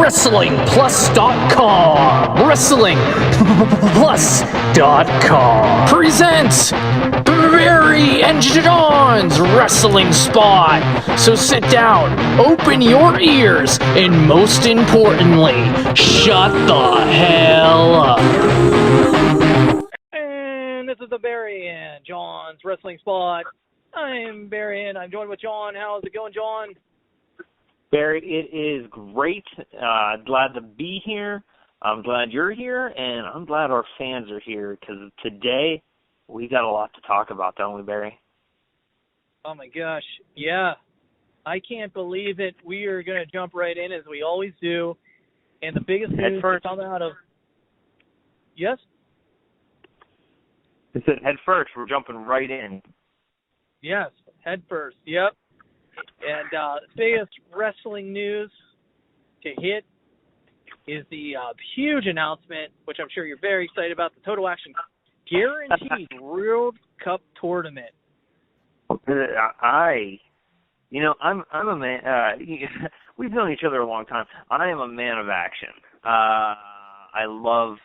WrestlingPlus.com. WrestlingPlus.com presents Barry and John's Wrestling Spot. So sit down, open your ears, and most importantly, shut the hell up. And this is the Barry and John's Wrestling Spot. I'm Barry and I'm joined with John. How's it going, John? Barry, it is great. Glad to be here. I'm glad you're here, and I'm glad our fans are here because today we got a lot to talk about, don't we, Barry? Oh, my gosh. Yeah. I can't believe it. We are going to jump right in as we always do. And the biggest news to come out of... Yes? I said head first. We're jumping right in. Yes, head first. Yep. And the biggest wrestling news to hit is the huge announcement, which I'm sure you're very excited about, the Total Action Guaranteed World Cup Tournament. I'm a man. We've known each other a long time. I am a man of action. I love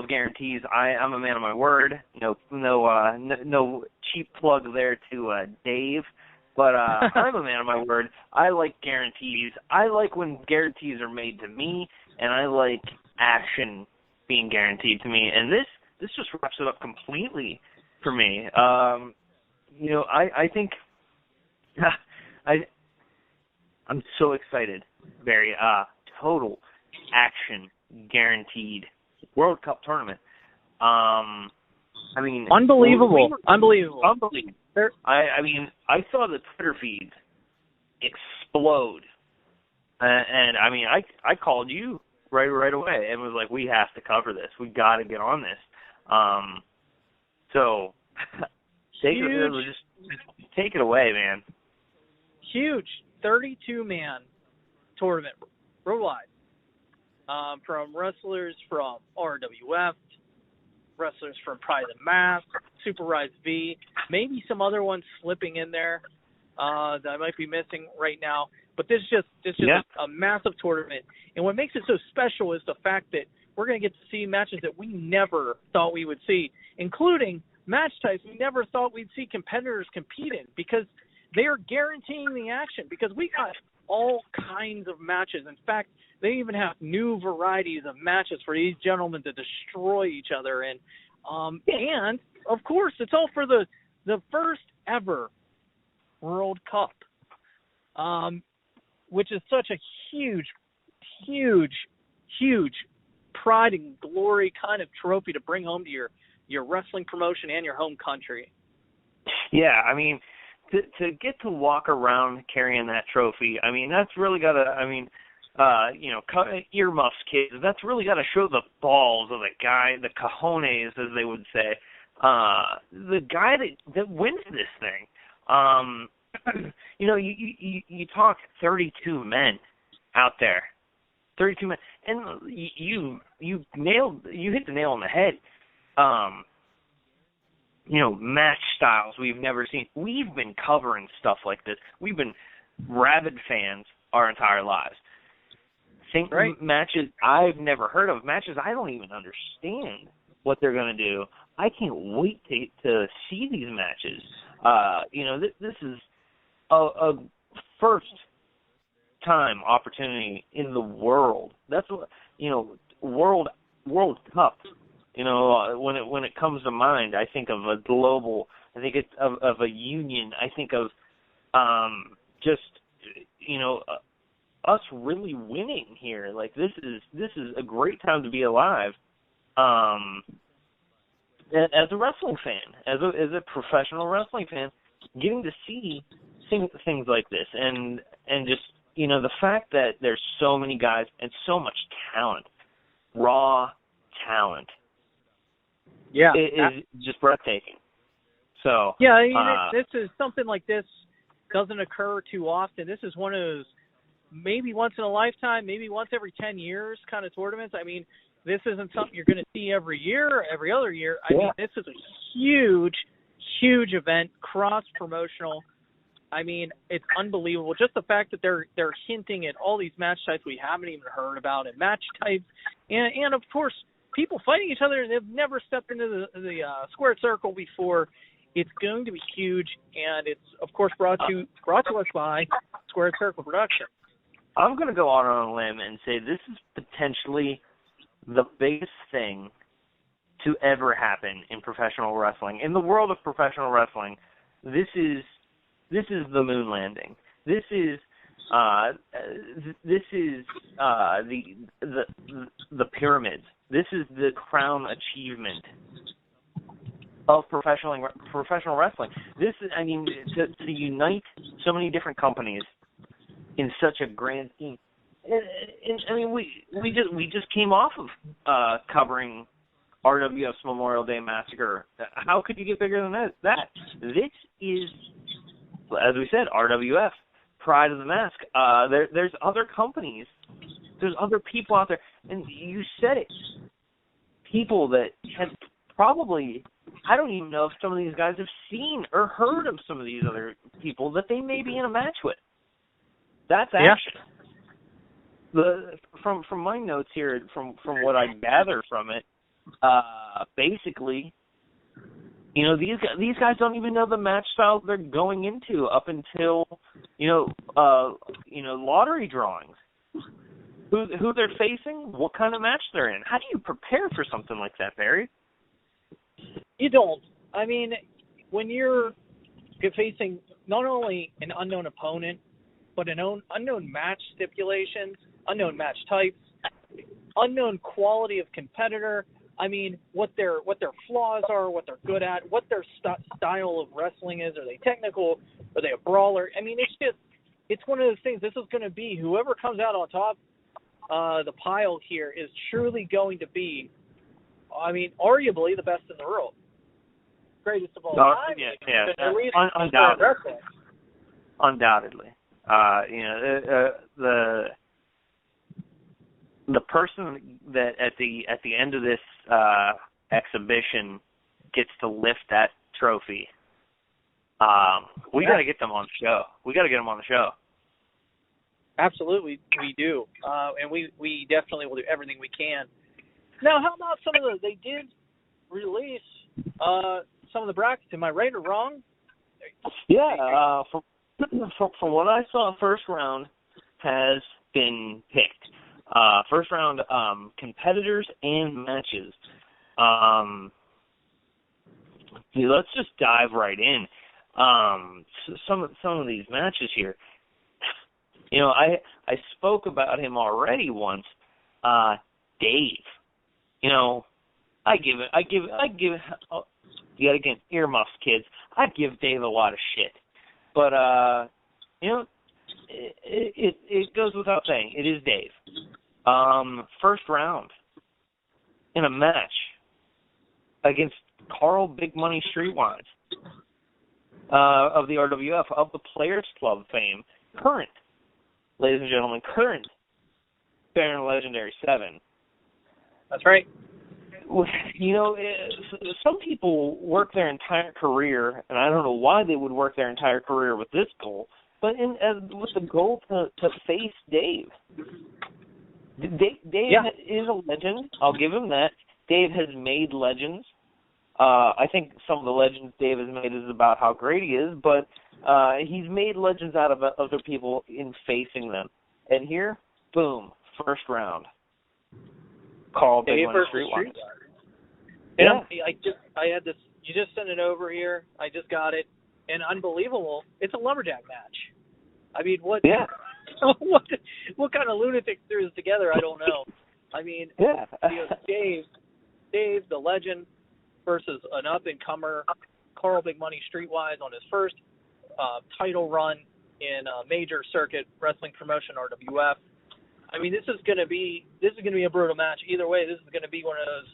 guarantees. I'm a man of my word. No cheap plug there to Dave. But I'm a man of my word. I like guarantees. I like when guarantees are made to me, and I like action being guaranteed to me. And this just wraps it up completely for me. I think I'm so excited, Barry. Total action guaranteed World Cup tournament. Unbelievable. Unbelievable. I saw the Twitter feeds explode, and I called you right away and was like, we have to cover this. We got to get on this. So take it away, man. Huge 32-man tournament worldwide, from wrestlers from RWF, wrestlers from Pride and Mask, Super Rise V, maybe some other ones slipping in there that I might be missing right now. But this is just a massive tournament. And what makes it so special is the fact that we're going to get to see matches that we never thought we would see, including match types we never thought we'd see competitors compete in, because they are guaranteeing the action, because we got all kinds of matches. In fact, they even have new varieties of matches for these gentlemen to destroy each other in. And, of course, it's all for the first ever World Cup, which is such a huge, huge, huge pride and glory kind of trophy to bring home to your wrestling promotion and your home country. Yeah, to get to walk around carrying that trophy, that's really got to, earmuffs, kids. That's really got to show the balls of the guy, the cojones, as they would say, the guy that wins this thing. You talk 32 men out there, 32 men, and you hit the nail on the head. Match styles we've never seen. We've been covering stuff like this. We've been rabid fans our entire lives. Matches I've never heard of, matches I don't even understand what they're going to do. I can't wait to see these matches. This is a first-time opportunity in the world. That's what, World Cup. When it comes to mind, I think of a global. I think it's of a union. I think of us really winning here. Like this is a great time to be alive. As a wrestling fan, as a professional wrestling fan, getting to see things like this, and just the fact that there's so many guys and so much talent, raw talent. Yeah, it is just breathtaking. So this is something like this doesn't occur too often. This is one of those maybe once in a lifetime, maybe once every 10 years kind of tournaments. This isn't something you're going to see every year, every other year. This is a huge, huge event, cross-promotional. I mean, it's unbelievable. Just the fact that they're hinting at all these match types we haven't even heard about, and match types, and of course, people fighting each other they've never stepped into the squared circle before. It's going to be huge, and it's of course brought to us by Squared Circle Production. I'm going to go out on a limb and say this is potentially the biggest thing to ever happen in professional wrestling. In the world of professional wrestling, this is the moon landing. This is the pyramids. This is the crown achievement of professional wrestling. This is, I mean, to unite so many different companies in such a grand scheme. And I mean, we just came off of covering RWF's Memorial Day Massacre. How could you get bigger than that? This is, as we said, RWF, Pride of the Mask. There's other companies, there's other people out there, and you said it. People that have probably, I don't even know if some of these guys have seen or heard of some of these other people that they may be in a match with. That's action. From my notes here, from what I gather from it, basically, you know, these guys don't even know the match styles they're going into up until lottery drawings. Who they're facing, what kind of match they're in. How do you prepare for something like that, Barry? You don't. I mean, when you're facing not only an unknown opponent, but unknown match stipulations, unknown match types, unknown quality of competitor. I mean, what their flaws are, what they're good at, what their style of wrestling is. Are they technical? Are they a brawler? I mean, it's one of those things. This is going to be whoever comes out on top. The pile here is truly going to be, I mean, arguably the best in the world, greatest of all time. Undoubtedly. The person that at the end of this exhibition gets to lift that trophy, we got to get them on the show. We got to get them on the show. Absolutely, we do, and we definitely will do everything we can. Now, how about they did release some of the brackets. Am I right or wrong? Yeah, from what I saw, first round has been picked. First round competitors and matches. Let's just dive right in. Some of these matches here. You know, I spoke about him already once. Dave. You know, I give you gotta get earmuffs, kids. I give Dave a lot of shit. But you know, it goes without saying, it is Dave. First round in a match against Carl Big Money Streetwise of the RWF, of the Players Club fame, current, ladies and gentlemen, current Baron Legendary 7. That's right. You know, some people work their entire career, and I don't know why they would work their entire career with this goal, but with the goal to face Dave. Dave is a legend. I'll give him that. Dave has made legends. I think some of the legends Dave has made is about how great he is, but he's made legends out of other people in facing them. And here, boom, first round. Carl Big Money Streetwise. Yeah. I had this. You just sent it over here. I just got it, and unbelievable. It's a lumberjack match. I mean, what? Yeah. what kind of lunatics threw this together? I don't know. I mean, yeah. Dave, the legend, versus an up-and-comer, Carl Big Money Streetwise on his first title run in a major circuit wrestling promotion, RWF. I mean, this is going to be a brutal match. Either way, this is going to be one of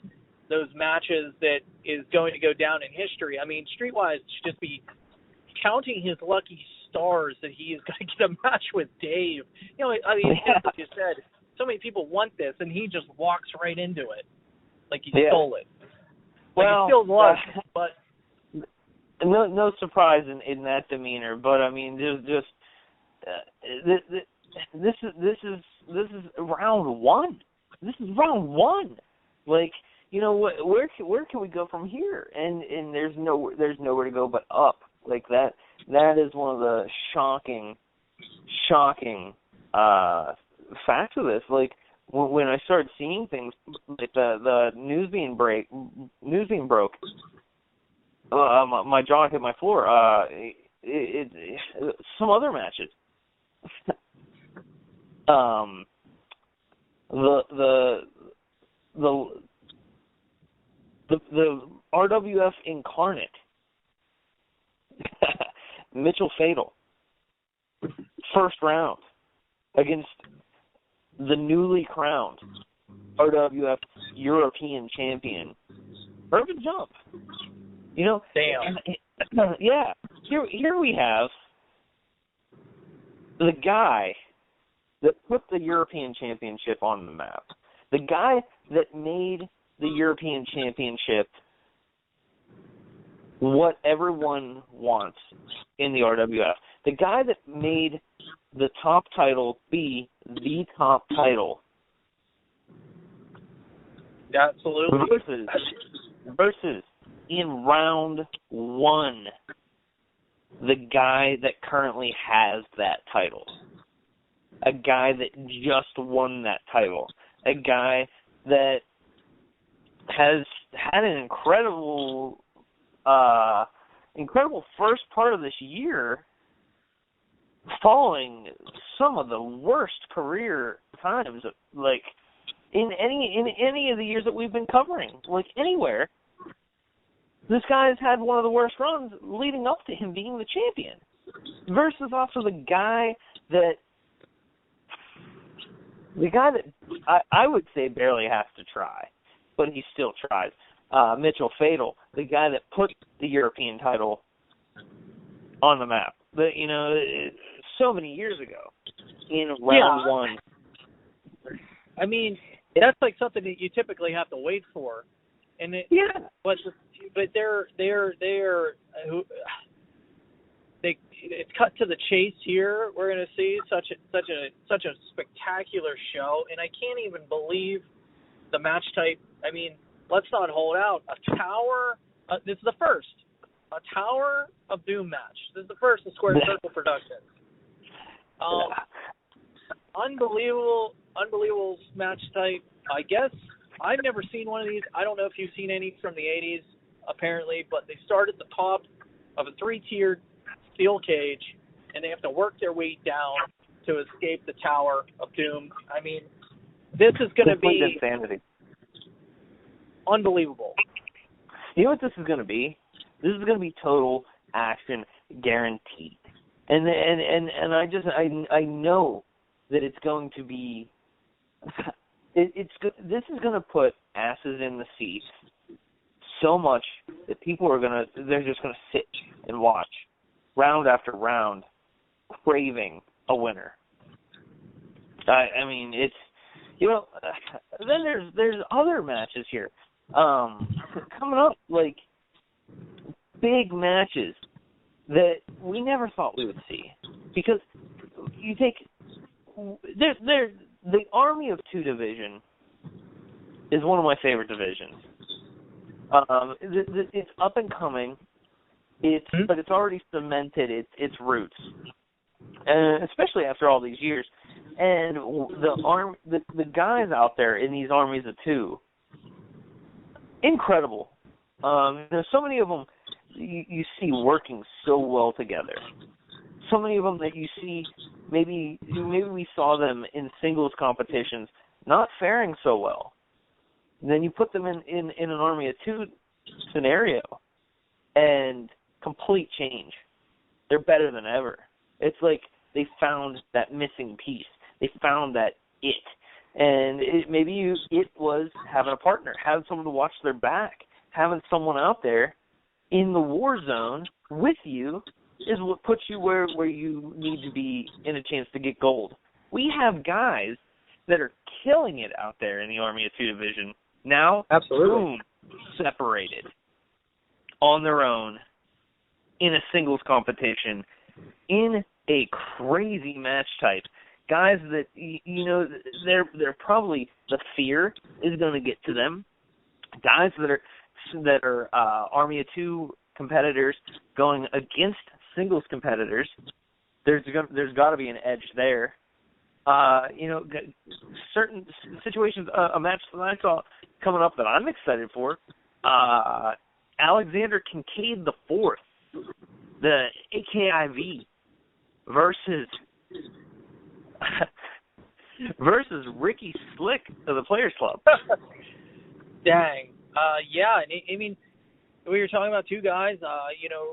those matches that is going to go down in history. I mean, Streetwise should just be counting his lucky stars that he is going to get a match with Dave. You know, I mean, like you said, so many people want this, and he just walks right into it, like he stole it. Like he still was, but no surprise in that demeanor, but I mean, just this is round one. This is round one. Like, you know, where can we go from here? And there's nowhere to go but up. Like that is one of the shocking facts of this. Like when I started seeing things, like the news being broke, my jaw hit my floor. Some other matches. The RWF Incarnate, Mitchell Fatal, first round against the newly crowned RWF European Champion, Urban Jump. You know, damn. Yeah. Here we have the guy that put the European Championship on the map, the guy that made the European Championship what everyone wants in the RWF, the guy that made the top title be the top title. Absolutely. Versus in round one, the guy that currently has that title. A guy that just won that title. A guy that has had an incredible first part of this year, following some of the worst career times, like in any of the years that we've been covering, like anywhere. This guy has had one of the worst runs leading up to him being the champion, versus also the guy that I would say barely has to try, but he still tries. Mitchell Fatal, the guy that put the European title on the map, so many years ago in round one. I mean, that's like something that you typically have to wait for, and but it's cut to the chase here. We're going to see such a spectacular show, and I can't even believe the match type. I mean, let's not hold out. A tower. This is the first. A Tower of Doom match. This is the first in Square Circle Productions. Unbelievable match type. I guess I've never seen one of these. I don't know if you've seen any from the 80s, apparently, but they start at the top of a 3-tiered steel cage, and they have to work their way down to escape the Tower of Doom. I mean, this is going to be insanity. Unbelievable. You know what this is going to be? This is going to be total action guaranteed. And I know that it's going to be this is going to put asses in the seats so much that people they're just going to sit and watch round after round, craving a winner. I mean, it's, then there's other matches here coming up, like big matches that we never thought we would see, because you take the Army of Two division is one of my favorite divisions. It's up and coming. But it's already cemented its roots, and especially after all these years. And the guys out there in these armies of two, incredible. There's so many of them you see working so well together. So many of them that you see maybe we saw them in singles competitions not faring so well. And then you put them in an army of two scenario, and complete change. They're better than ever. It's like they found that missing piece. They found that it. And it was having a partner, having someone to watch their back, having someone out there in the war zone with you is what puts you where you need to be in a chance to get gold. We have guys that are killing it out there in the Army of Two division. Now, absolutely, boom, separated on their own, in a singles competition in a crazy match type. Guys that, they're probably, the fear is going to get to them. Guys that are Army of Two competitors going against singles competitors, there's got to be an edge there. Certain situations, a match that I saw coming up that I'm excited for, Alexander Kincaid IV, the AKIV versus Ricky Slick of the Players Club. Dang. Yeah, and I mean, we were talking about two guys,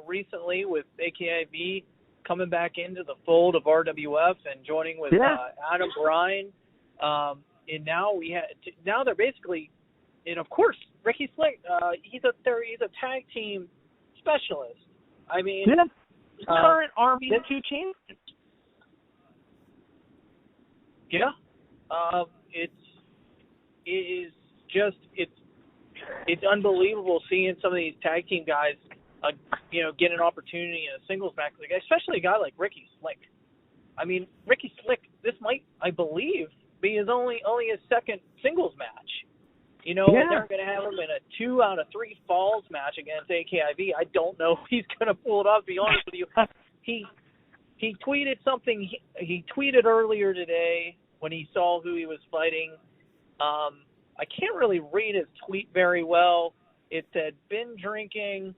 recently with AKIV coming back into the fold of RWF and joining with Adam Bryan. And now they're basically, and of course, Ricky Slick, he's a tag team specialist. I mean, current Army of Two champion. Yeah, it's unbelievable seeing some of these tag team guys, get an opportunity in a singles match, especially a guy like Ricky Slick. I mean, Ricky Slick, this might, I believe, be his only his second singles match. And they're going to have him in a 2 out of 3 falls match against AKIV. I don't know if he's going to pull it off. To be honest with you, he tweeted something. He tweeted earlier today when he saw who he was fighting. I can't really read his tweet very well. It said, "Been drinking,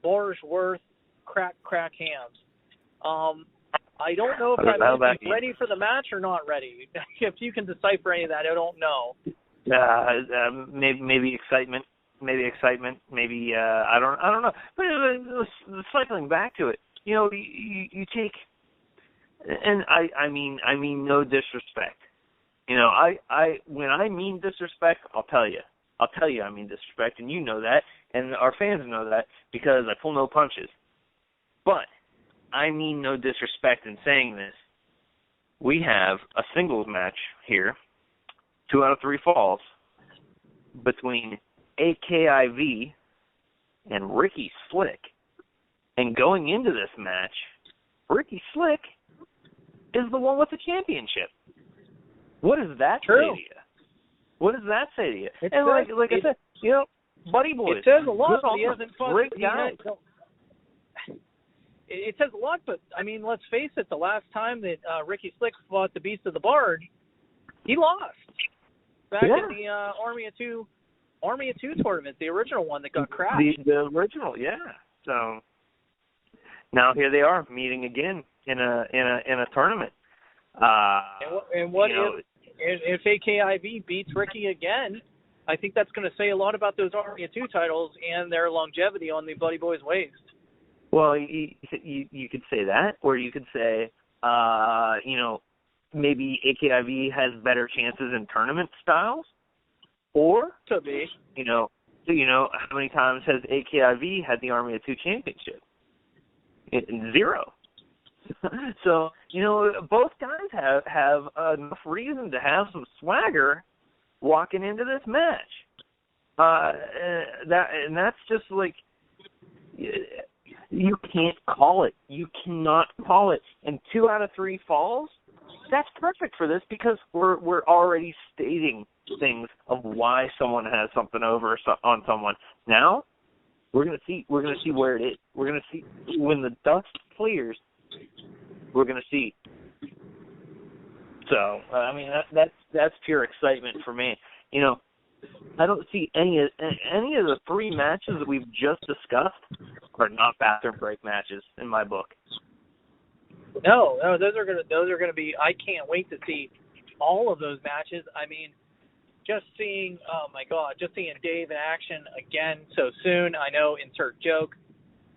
bars worth, crack hams." I don't know if I'm ready for the match or not ready. If you can decipher any of that, I don't know. Maybe excitement. Maybe I don't know. But cycling back to it, you take, and I mean no disrespect. When I mean disrespect, I'll tell you I mean disrespect, and you know that, and our fans know that because I pull no punches. But I mean no disrespect in saying this. We have a singles match here, 2 out of 3 falls, between AKIV and Ricky Slick. And going into this match, Ricky Slick is the one with the championship. What does that say to you? What does that say to you? Like I said, Buddy Boys. It says a lot, but he hasn't fought. Great guy. It says a lot, but, I mean, let's face it, the last time that Ricky Slick fought the Beast of the Bard, he lost. Back in the Army of Two tournament, the original one that got crashed. The original, yeah. So now here they are meeting again in a tournament. And what if AKIV beats Ricky again? I think that's going to say a lot about those Army of Two titles and their longevity on the Buddy Boys waist. Well, you could say that, or you could say, maybe AKIV has better chances in tournament styles, or could be. How many times has AKIV had the Army of Two championship? 0. So both guys have enough reason to have some swagger walking into this match. That's just like, you can't call it. You cannot call it. And 2 out of 3 falls, that's perfect for this because we're already stating things of why someone has something over on someone. Now we're gonna see where it is. We're gonna see when the dust clears. We're gonna see. So that's pure excitement for me. I don't see any of the 3 matches that we've just discussed are not bathroom break matches in my book. No, those are gonna be. I can't wait to see all of those matches. I mean, just seeing Dave in action again so soon. I know, insert joke,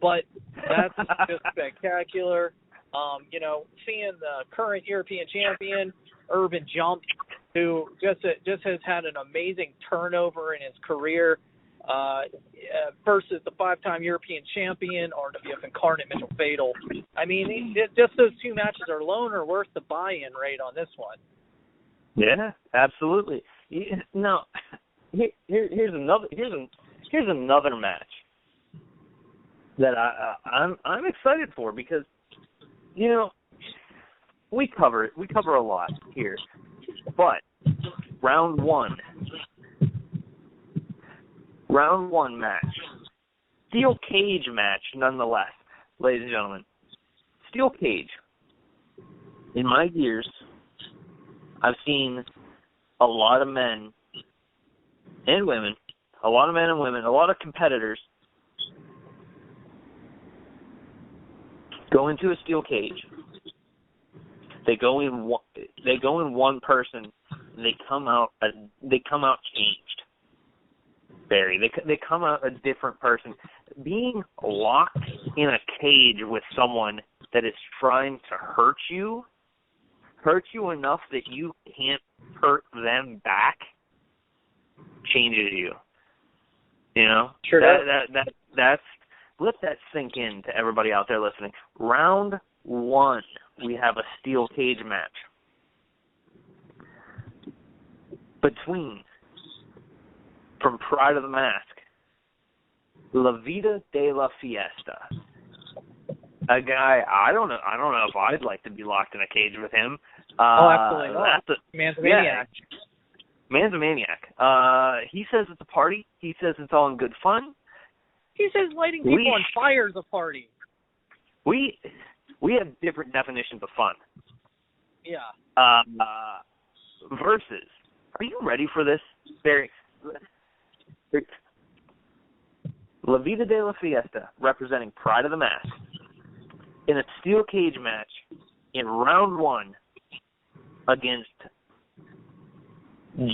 but that's just spectacular. Seeing the current European champion Urban Jump, who just has had an amazing turnover in his career, versus the 5-time European champion RWF Incarnate Mitchell Fatal. I mean, just those 2 matches alone are worth the buy-in rate on this one. Yeah, absolutely. Now, here's another match that I'm excited for because, you know, we cover a lot here, but round one match, steel cage match nonetheless, ladies and gentlemen. Steel cage. In my years, I've seen a lot of men and women, a lot of competitors go into a steel cage. They go in one person, and they come out changed. Barry, they come out a different person. Being locked in a cage with someone that is trying to hurt you enough that you can't hurt them back changes you. You know? Sure that's let that sink in to everybody out there listening. Round one, we have a steel cage match between, from Pride of the Mask, La Vida de la Fiesta. A guy, I don't know if I'd like to be locked in a cage with him. Absolutely not. Man's a maniac. Man's a maniac. He says it's a party. He says it's all in good fun. He says lighting people on fire is a party. We have different definitions of fun. Yeah. Versus, are you ready for this, Barry? La Vida de la Fiesta, representing Pride of the Mask, in a steel cage match in round one against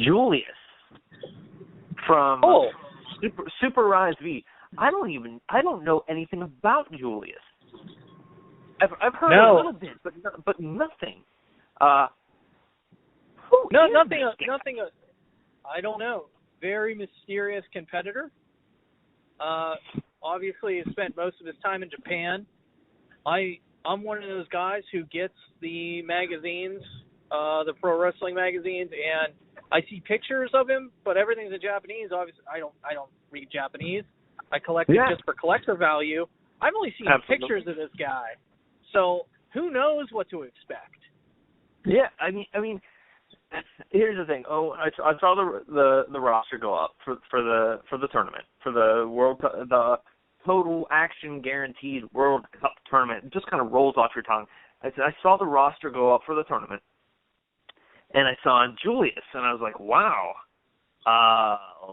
Julius from Super Rise V. I don't know anything about Julius. I've heard a little bit, but nothing. Nothing. I don't know. Very mysterious competitor. Obviously, he spent most of his time in Japan. I'm one of those guys who gets the magazines, the pro wrestling magazines, and I see pictures of him, but everything's in Japanese. Obviously, I don't read Japanese. I collect it just for collector value. I've only seen pictures of this guy, so who knows what to expect? Yeah, I mean, here's the thing. I saw the roster go up for the tournament, for the Total Action Guaranteed World Cup tournament. It just kind of rolls off your tongue. I saw the roster go up for the tournament, and I saw Julius, and I was like, wow.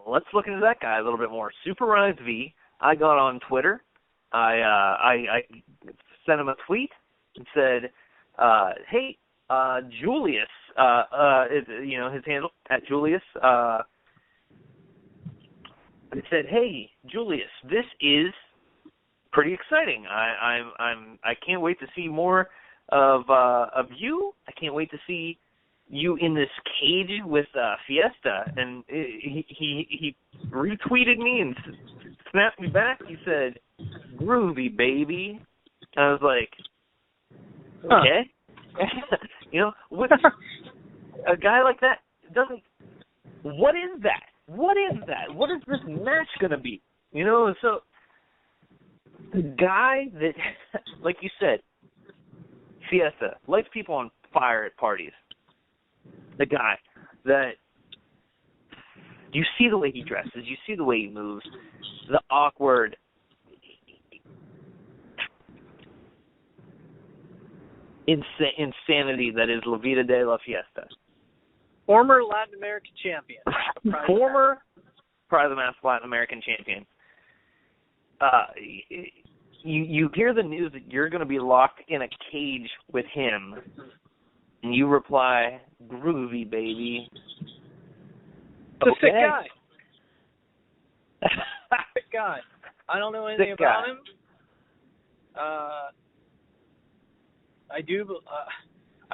Let's look into that guy a little bit more. Super Rise V. I got on Twitter. I sent him a tweet and said, "Hey, Julius, his handle at Julius. I said, "Hey, Julius, this is pretty exciting. I can't wait to see more of you. I can't wait to see you in this cage with Fiesta." And he retweeted me and snapped me back. He said, "Groovy, baby." And I was like, okay. With a guy like that doesn't. What is that? What is this match gonna be? So the guy that, like you said, Fiesta lights people on fire at parties. The guy that you see the way he dresses, you see the way he moves, the awkward. Insanity that is La Vida de la Fiesta. Former Latin American champion. Former Pride of the Mask Latin American champion. You hear the news that you're going to be locked in a cage with him, and you reply, "Groovy, baby." It's a sick guy. Sick guy. I don't know anything about him. I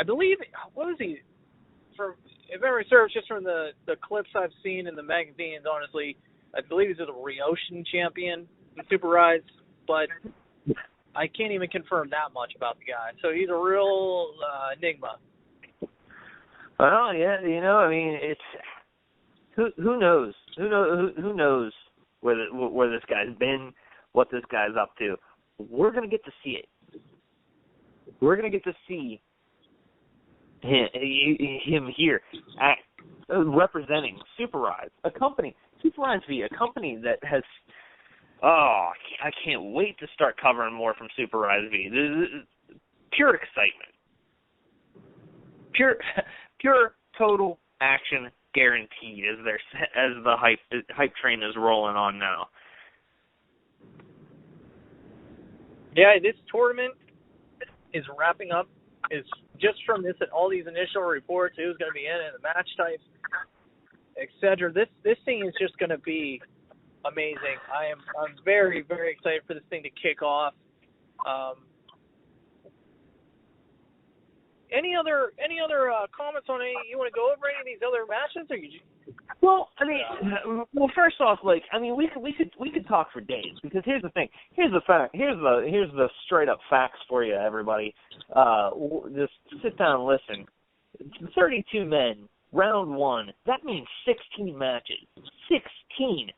believe, what was he? If memory serves, just from the clips I've seen in the magazines, honestly, I believe he's a Ryokan champion in Super Rise, but I can't even confirm that much about the guy. So he's a real enigma. Well, yeah, I mean, it's who knows? Who knows where this guy's been? what this guy's up to. We're going to get to see it. We're going to get to see him here representing Super Rise, a company, Super Rise V, a company that has, I can't wait to start covering more from Super Rise V. Pure excitement. Pure total action guaranteed as the hype train is rolling on now. Yeah, this tournament is wrapping up. Is just from this and all these initial reports, who's going to be in it, the match types, etc. This thing is just going to be amazing. I'm very, very excited for this thing to kick off. Any other comments on any? You want to go over any of these other matches, or you? Well, I mean, first off, we could talk for days, because here's the thing. Here's the fact. Here's the straight up facts for you, everybody. Just sit down and listen. 32 men, round one. That means 16 matches. 16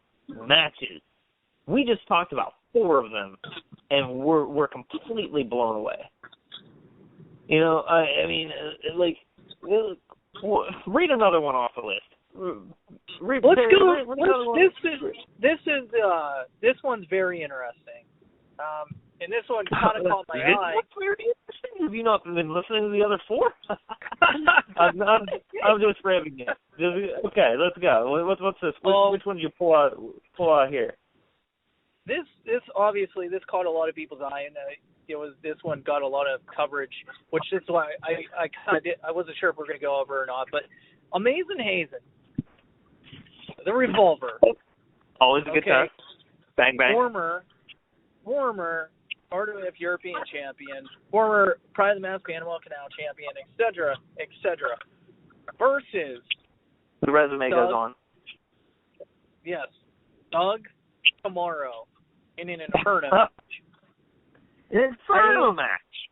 matches. We just talked about 4 of them, and we're completely blown away. You know, I mean, read another one off the list. Let's go. This one's very interesting. And this one kind of caught my eye. What's very interesting? Have you not been listening to the other 4? I'm just grabbing it. Okay, let's go. What's this? Which one did you pull out here? This obviously caught a lot of people's eye, and this one got a lot of coverage, which is why I kind of did. I wasn't sure if we're going to go over or not, but Amazing Hazen, the Revolver, always a good time. Bang bang. Former RWF European champion, former Pride of the Mask Panama Canal champion, etc. Versus the resume goes on. Yes, Doug Tomorrow in an Inferno match. An Inferno match.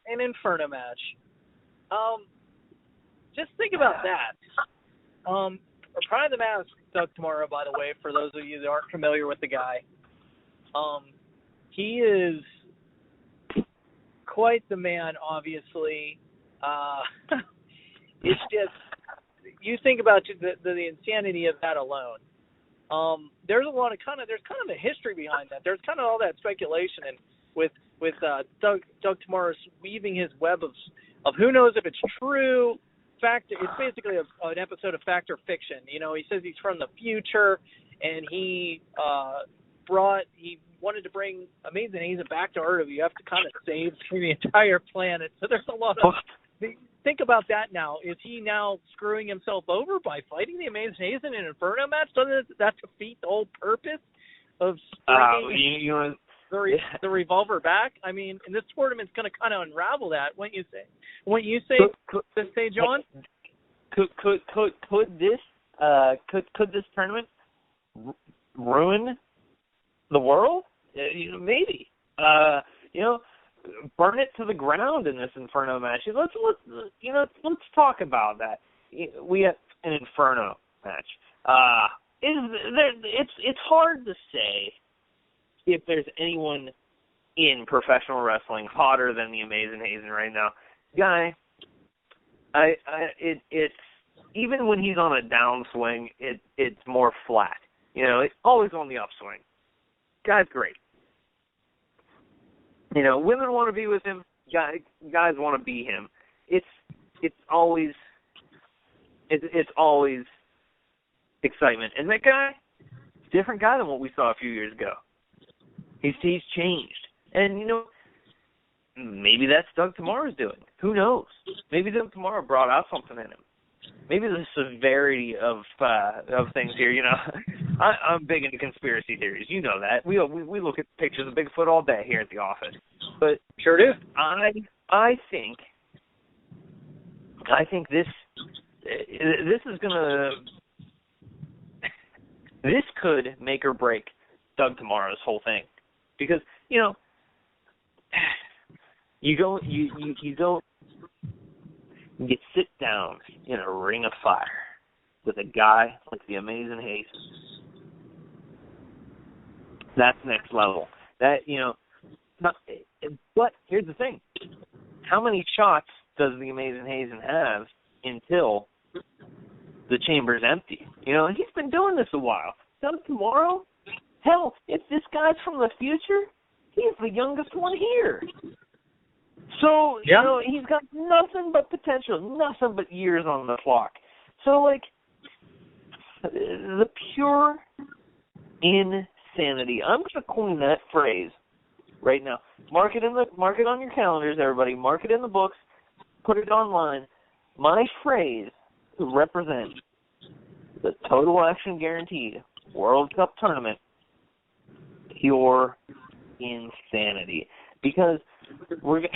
An Inferno match. Just think about that. Pride of the Mask, Doug Tomorrow, by the way, for those of you that aren't familiar with the guy, he is quite the man, obviously. It's just, you think about the insanity of that alone. There's kind of a history behind that. There's kind of all that speculation, and with Doug Tomorrow weaving his web of who knows if it's true. It's basically an episode of Fact or Fiction. You know, he says he's from the future, and he wanted to bring Amazing Hazen back to RWF to kind of save the entire planet. So there's a lot of think about that now. Is he now screwing himself over by fighting the Amazing Hazen in an Inferno match? Doesn't that defeat the whole purpose of bringing the Revolver back? I mean, and this tournament's going to kind of unravel that, wouldn't you say? Wouldn't you say, John? Could this tournament ruin the world? Maybe. Burn it to the ground in this Inferno match. Let's talk about that. We have an Inferno match. It's hard to say if there's anyone in professional wrestling hotter than the Amazing Hazen right now. Guy, it's even when he's on a downswing, it's more flat. It's always on the upswing. Guy's great. Women want to be with him. Guys want to be him. It's always excitement. And that guy, different guy than what we saw a few years ago. He's changed. And maybe that's Doug Tomorrow's doing. Who knows? Maybe Doug Tomorrow brought out something in him. Maybe the severity of things here. I'm big into conspiracy theories. You know that. We look at pictures of Bigfoot all day here at the office. But sure do. I think this is gonna. This could make or break Doug Tomorrow's whole thing, because you sit down in a ring of fire with a guy like the Amazing Hazen. That's next level. That, but here's the thing. How many shots does the Amazing Hazen have until the chamber's empty? He's been doing this a while. Does tomorrow? Hell, if this guy's from the future, he's the youngest one here. So, he's got nothing but potential, nothing but years on the clock. So, the pure insanity. I'm going to coin that phrase right now. Mark it on your calendars, everybody. Mark it in the books. Put it online. My phrase to represent the Total Action Guaranteed World Cup Tournament, pure insanity. Because we're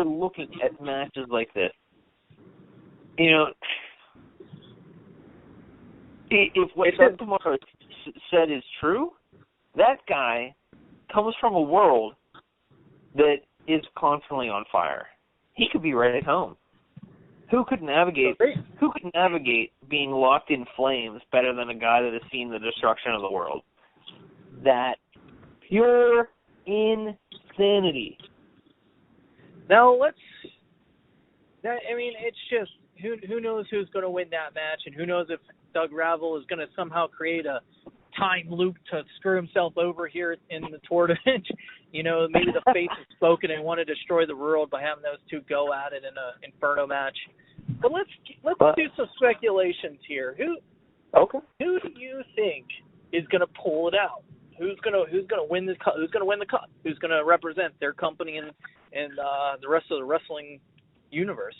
looking at matches like this. If what Doug tomorrow said is true, that guy comes from a world that is constantly on fire. He could be right at home. Who could navigate being locked in flames better than a guy that has seen the destruction of the world? That pure insanity. Now it's just who knows who's going to win that match, and who knows if Doug Ravel is going to somehow create a time loop to screw himself over here in the tournament. Maybe the fates have spoken and want to destroy the world by having those two go at it in an Inferno match. But let's do some speculations here. Who do you think is going to pull it out? Who's going to win this cup? Who's going to win the cup? Who's going to represent their company and the rest of the wrestling universe?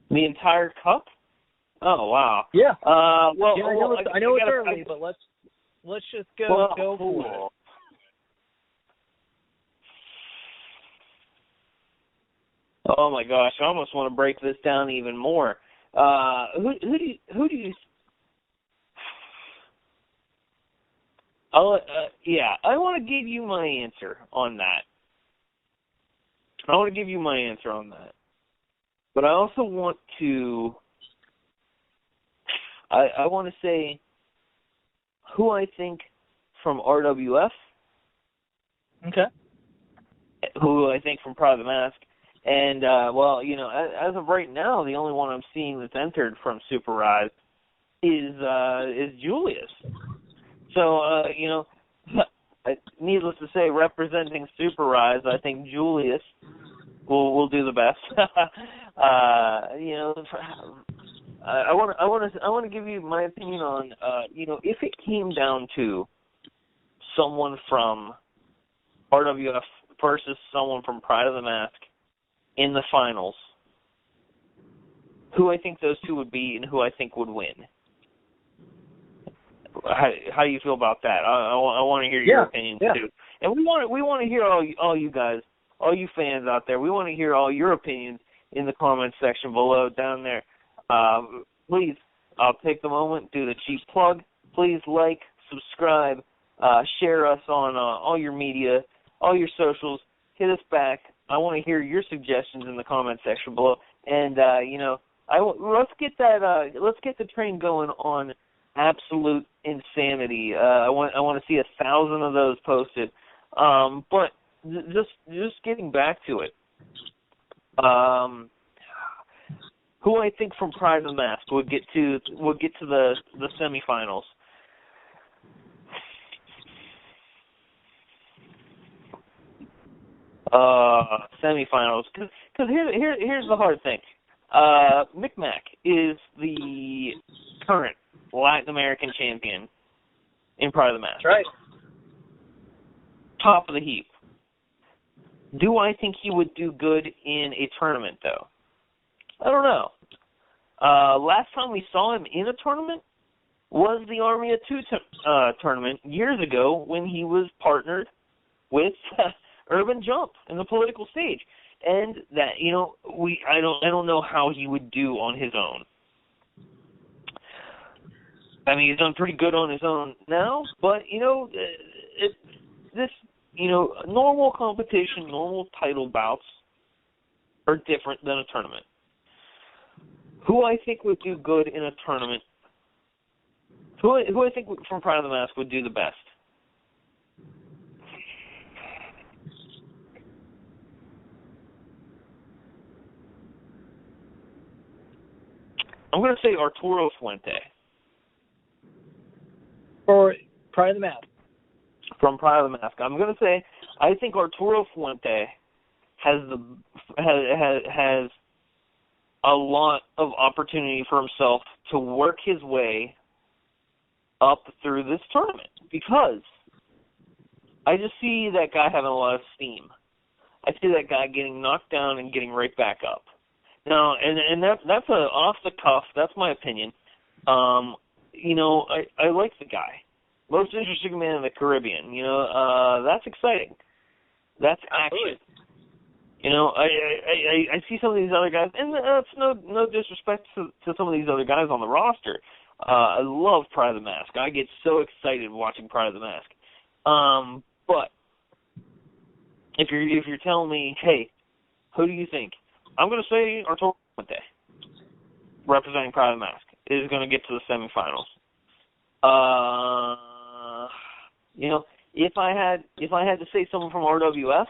The entire cup? Oh wow. Yeah. I know it's early, but let's just go for it. Oh my gosh, I almost want to break this down even more. Who do you? I want to give you my answer on that. But I also want to. I want to say who I think from RWF. Okay. Who I think from Pride of the Mask. And, as of right now, the only one I'm seeing that's entered from Super Rise is Julius. So, needless to say, representing Super Rise, I think Julius will do the best. I want to give you my opinion on, if it came down to someone from RWF versus someone from Pride of the Mask in the finals, who I think those two would be and who I think would win. How do you feel about that? I want to hear your opinion too. And we want to hear all you guys, all you fans out there. We want to hear all your opinions in the comments section below down there. Please, I'll take the moment, do the cheap plug. Please like, subscribe, share us on all your media, all your socials. Hit us back. I want to hear your suggestions in the comment section below. And let's get the train going on absolute insanity. I want to see 1,000 of those posted. But just getting back to it. Who I think from Pride of the Mask would get to the semifinals. Semifinals, because here's the hard thing. Micmac is the current Latin American champion in Pride of the Mask. That's right. Top of the heap. Do I think he would do good in a tournament, though? I don't know. Last time we saw him in a tournament was the Army of Two tournament years ago when he was partnered with Urban Jump in the political stage, and that I don't know how he would do on his own. I mean, he's done pretty good on his own now, but normal competition, normal title bouts are different than a tournament. Who I think would do good in a tournament? Who I think from Pride of the Mask would do the best? I'm going to say Arturo Fuente. For Pride of the Mask. From Pride of the Mask. I'm going to say I think Arturo Fuente has a lot of opportunity for himself to work his way up through this tournament, because I just see that guy having a lot of steam. I see that guy getting knocked down and getting right back up. Now, and that's off the cuff. That's my opinion. I like the guy. Most interesting man in the Caribbean. That's exciting. That's action. I see some of these other guys, and that's no disrespect to some of these other guys on the roster. I love Pride of the Mask. I get so excited watching Pride of the Mask. But if you're telling me, hey, who do you think? I'm going to say Arturo Fuente, representing Pride of the Mask, is going to get to the semifinals. If I had to say someone from RWF,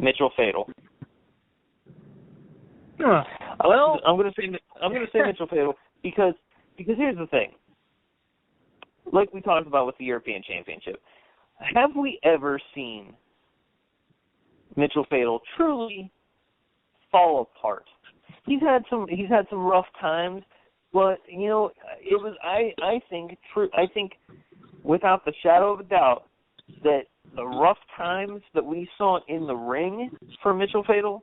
Mitchell Fatal. Well, I'm going to say Mitchell Fatal because here's the thing. Like we talked about with the European Championship, have we ever seen Mitchell Fatal truly fall apart? He's had some rough times, but it was I think without the shadow of a doubt that the rough times that we saw in the ring for Mitchell Fatal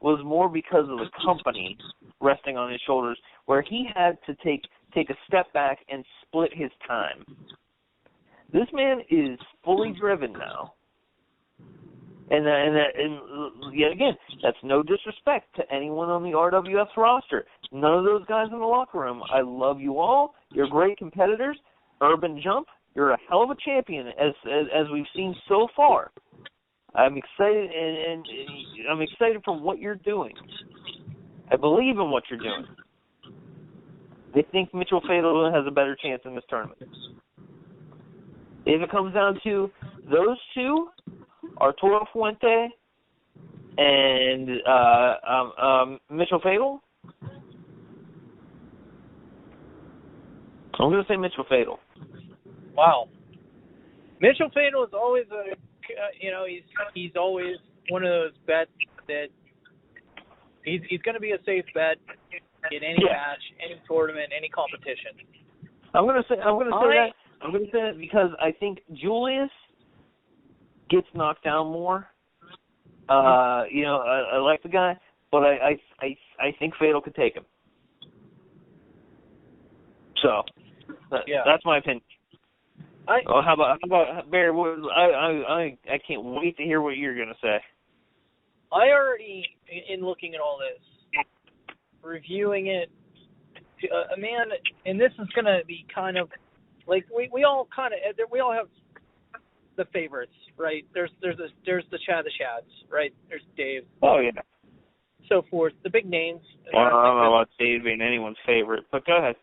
was more because of the company resting on his shoulders, where he had to take a step back and split his time. This man is fully driven now. And yet again, that's no disrespect to anyone on the RWF's roster. None of those guys in the locker room. I love you all. You're great competitors. Urban Jump, you're a hell of a champion, as we've seen so far. I'm excited, and I'm excited for what you're doing. I believe in what you're doing. I think Mitchell Fatal has a better chance in this tournament. If it comes down to those two, Arturo Fuente and Mitchell Fatal, I'm going to say Mitchell Fatal. Wow. Mitchell Fatal is always he's always one of those bets that he's going to be a safe bet in any match, any tournament, any competition. I'm going to say that because I think Julius gets knocked down more. I like the guy, but I think Fatal could take him. So that's my opinion. How about Barry? I can't wait to hear what you're going to say. I already, in looking at all this, reviewing it, a man, and this is going to be kind of like we all have the favorites, right? There's the Chad the Chads, right? There's Dave. Oh yeah. So forth, the big names. Well, I don't know about Dave being anyone's favorite, but go ahead.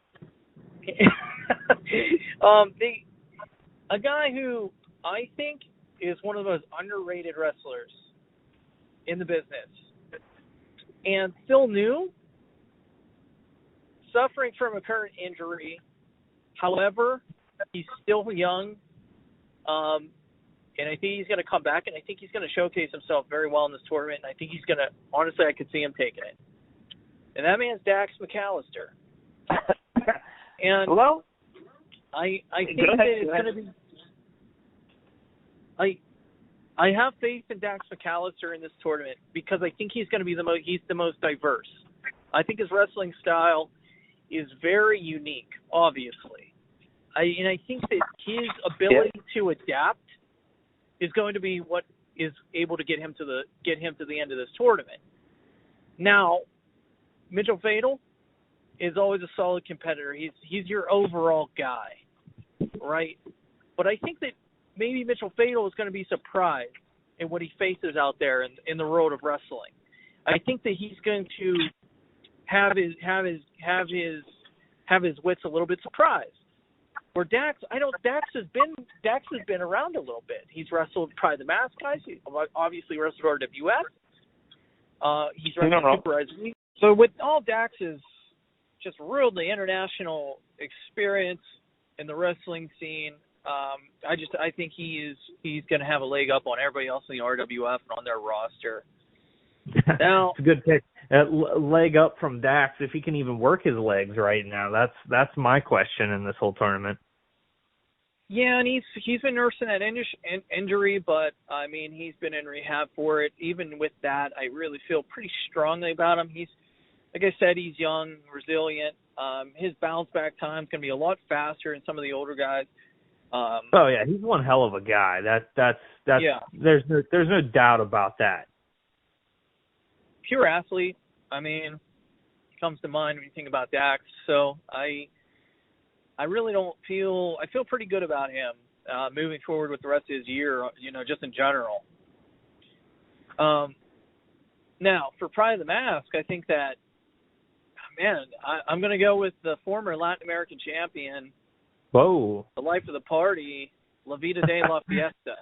A guy who I think is one of the most underrated wrestlers in the business, and still new, suffering from a current injury. However, he's still young, and I think he's going to come back, and I think he's going to showcase himself very well in this tournament, and I think he's going to, honestly, I could see him taking it. And that man's Dax McAllister. And well, I think that it's going to be. I have faith in Dax McAllister in this tournament because I think he's going to be he's the most diverse. I think his wrestling style is very unique, obviously. And I think that his ability to adapt is going to be what is able to get him to the end of this tournament. Now, Mitchell Fatal is always a solid competitor. He's your overall guy, right? But I think that maybe Mitchell Fatal is going to be surprised in what he faces out there in the road of wrestling. I think that he's going to have his wits a little bit surprised. Where Dax has been around a little bit. He's wrestled probably the Mask guys. He's obviously wrestled RWF. He's wrestled Super Rise. So with all Dax's just really international experience in the wrestling scene, I think he's going to have a leg up on everybody else in the RWF and on their roster. Now, it's a good pick. Leg up from Dax, if he can even work his legs right now. That's my question in this whole tournament. Yeah, and he's been nursing that injury, but I mean he's been in rehab for it. Even with that, I really feel pretty strongly about him. He's, like I said, he's young, resilient. His bounce back time is going to be a lot faster than some of the older guys. Oh yeah, he's one hell of a guy. That's yeah. There's no doubt about that. Pure athlete. I mean, comes to mind when you think about Dax. So I really don't feel. I feel pretty good about him moving forward with the rest of his year. Just in general. Now for Pride of the Mask, I think that, man, I'm going to go with the former Latin American champion. Whoa. The life of the party, La Vida de la Fiesta.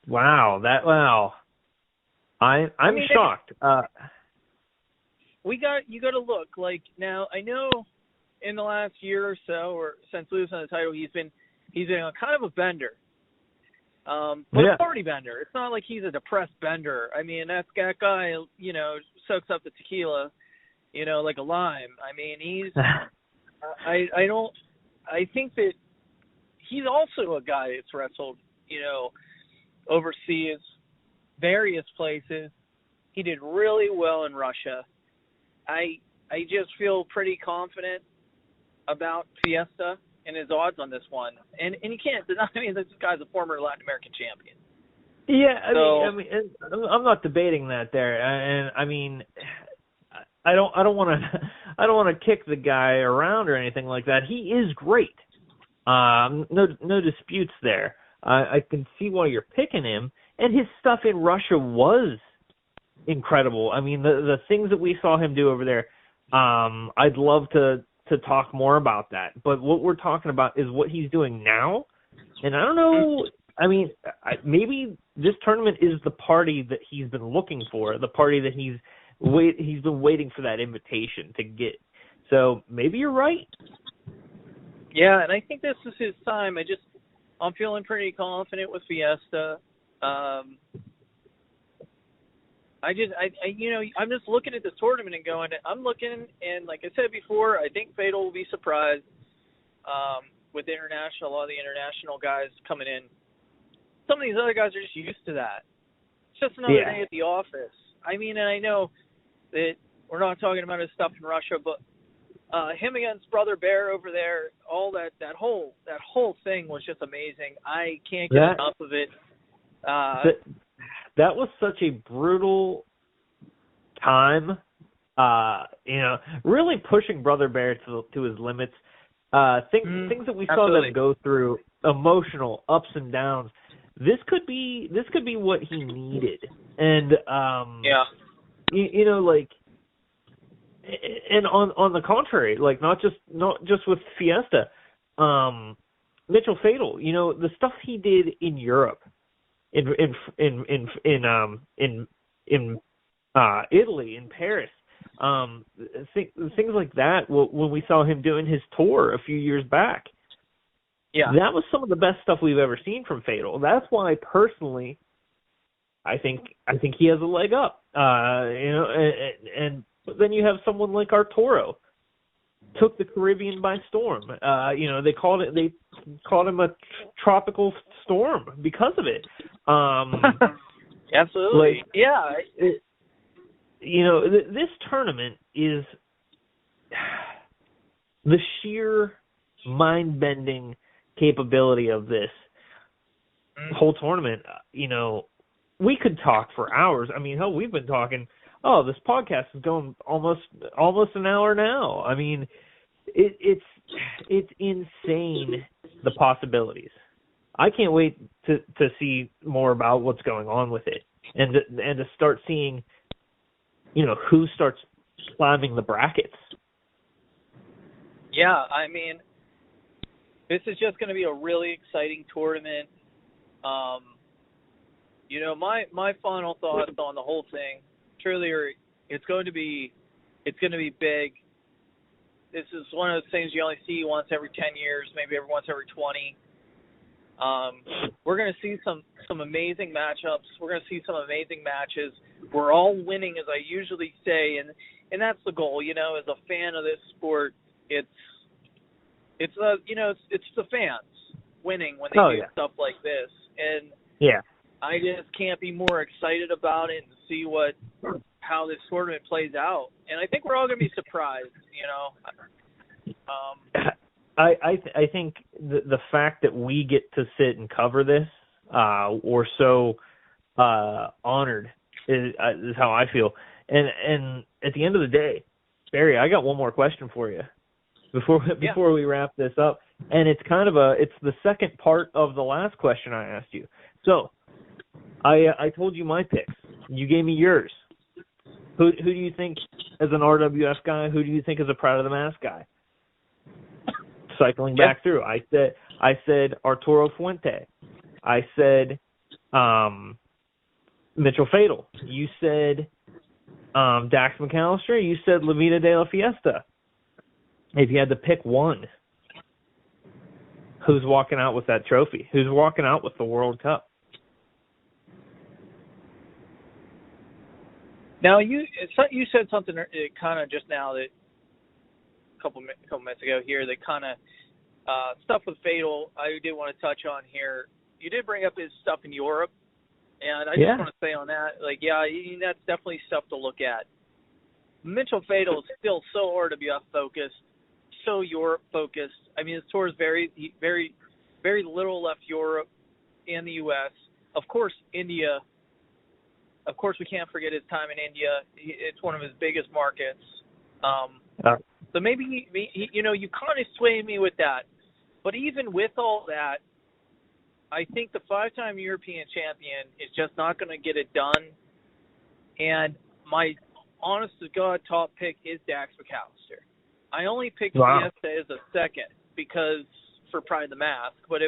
Wow. I'm shocked. You got to look like now. I know in the last year or so, or since losing the title, he's been a kind of a bender, but a party bender. It's not like he's a depressed bender. I mean, that guy, soaks up the tequila, like a lime. I mean, he's. I think that he's also a guy that's wrestled, overseas, various places. He did really well in Russia. I just feel pretty confident about Fiesta and his odds on this one. And you can't deny, this guy's a former Latin American champion. Yeah, I mean, I'm not debating that there. And I mean, I don't want to kick the guy around or anything like that. He is great. No disputes there. I can see why you're picking him, and his stuff in Russia was incredible. I mean, the things that we saw him do over there. I'd love to talk more about that. But what we're talking about is what he's doing now, and I don't know. I mean, maybe this tournament is the party that he's been looking for, the party that he's been waiting for that invitation to get. So maybe you're right. Yeah, and I think this is his time. I'm feeling pretty confident with Fiesta. I'm just looking at this tournament and going, and like I said before, I think Fatal will be surprised with a lot of the international guys coming in. Some of these other guys are just used to that. It's just another day at the office. I mean, and I know that we're not talking about his stuff in Russia, but him against Brother Bear over there, all that whole thing was just amazing. I can't get enough of it. That was such a brutal time. Really pushing Brother Bear to his limits. Things that we saw them go through, emotional ups and downs. This could be what he needed, and and on the contrary, like not just with Fiesta, Mitchell Fatal, the stuff he did in Europe, in Italy, in Paris, things like that. When we saw him doing his tour a few years back. Yeah, that was some of the best stuff we've ever seen from Fatal. That's why, personally, I think he has a leg up. And then you have someone like Arturo, took the Caribbean by storm. They called him a tropical storm because of it. Absolutely, this tournament is the sheer mind-bending capability of this whole tournament. We could talk for hours. I mean, hell, we've been talking. Oh, this podcast is going almost an hour now. I mean, it's insane, the possibilities. I can't wait to see more about what's going on with it, and to start seeing, who starts climbing the brackets. Yeah, I mean, This is just going to be a really exciting tournament. My final thoughts on the whole thing, truly, it's going to be big. This is one of those things you only see once every 10 years, maybe every once every 20. We're going to see some amazing matchups. We're going to see some amazing matches. We're all winning, as I usually say, and that's the goal. As a fan of this sport, it's the fans winning when they do stuff like this, and I just can't be more excited about it and see how this tournament plays out. And I think we're all going to be surprised. I think the fact that we get to sit and cover this, or so honored, is how I feel. And at the end of the day, Barry, I got one more question for you before we wrap this up, and it's it's the second part of the last question I asked you. So I told you my picks. You gave me yours. Who do you think as an RWF guy? Who do you think is a Pride of the Mask guy? Cycling back through, I said Arturo Fuente. I said Mitchell Fatal. You said Dax McAllister. You said La Vida de la Fiesta. If you had to pick one, who's walking out with that trophy? Who's walking out with the World Cup? Now, you said something kind of just now that a couple minutes ago here that kind of stuff with Fatal I did want to touch on here. You did bring up his stuff in Europe, and I just want to say on that, that's definitely stuff to look at. Mitchell Fatal is still so RWF focused, so Europe focused. I mean, his tour is very, very, very little left Europe and the U.S. Of course, India. Of course, we can't forget his time in India. It's one of his biggest markets. So maybe you kind of sway me with that. But even with all that, I think the 5-time European champion is just not going to get it done. And my honest-to-God top pick is Dax McAllister. I only picked Fiesta as a second for Pride of the Mask. But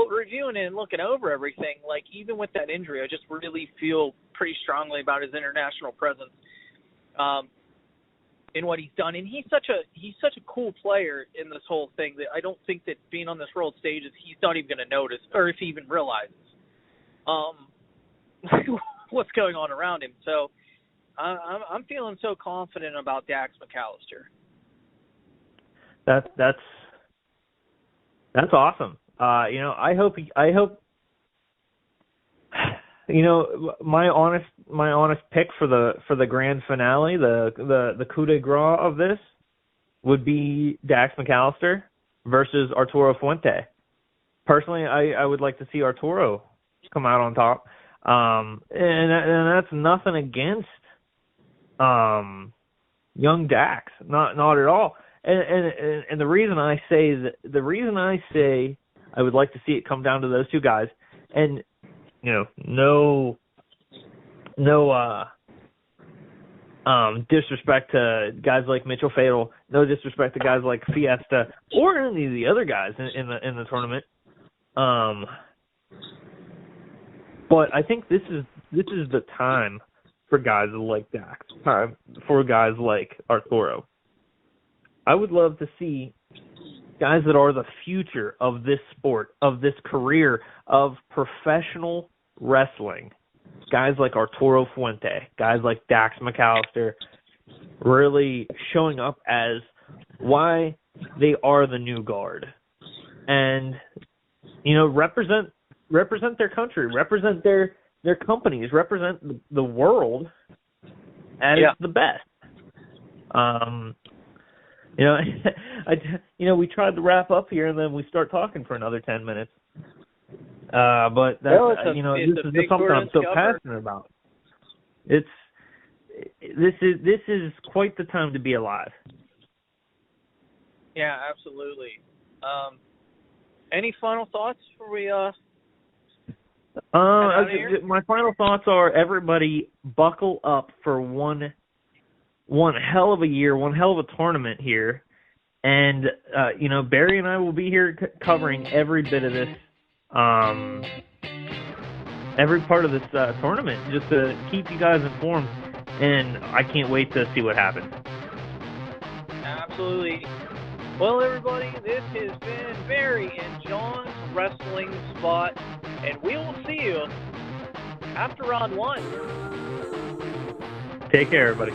reviewing it and looking over everything, even with that injury, I just really feel pretty strongly about his international presence in what he's done. And he's such a cool player in this whole thing that I don't think that being on this world stage he's not even going to notice, or if he even realizes what's going on around him. So I'm feeling so confident about Dax McAllister. That's awesome. I hope my honest pick for the grand finale, the coup de grace of this would be Dax McAllister versus Arturo Fuente. Personally, I would like to see Arturo come out on top. And that's nothing against young Dax, not at all. And the reason I say I would like to see it come down to those two guys, and no disrespect to guys like Mitchell Fatal, no disrespect to guys like Fiesta or any of the other guys in the tournament. But I think this is the time for guys like Dax, for guys like Arturo. I would love to see guys that are the future of this sport, of this career, of professional wrestling. Guys like Arturo Fuente, guys like Dax McAllister, really showing up as why they are the new guard. And, represent their country, represent their companies, represent the world as the best. We tried to wrap up here and then we start talking for another 10 minutes. But that's, this is something I'm so passionate about. This is quite the time to be alive. Yeah, absolutely. Any final thoughts before we my final thoughts are, everybody buckle up for one hell of a year, one hell of a tournament here And, Barry and I will be here covering every bit of this, every part of this tournament, just to keep you guys informed. And I can't wait to see what happens. Absolutely. Well, everybody, this has been Barry and John's Wrestling Spot, and we will see you after round 1. Take care, everybody.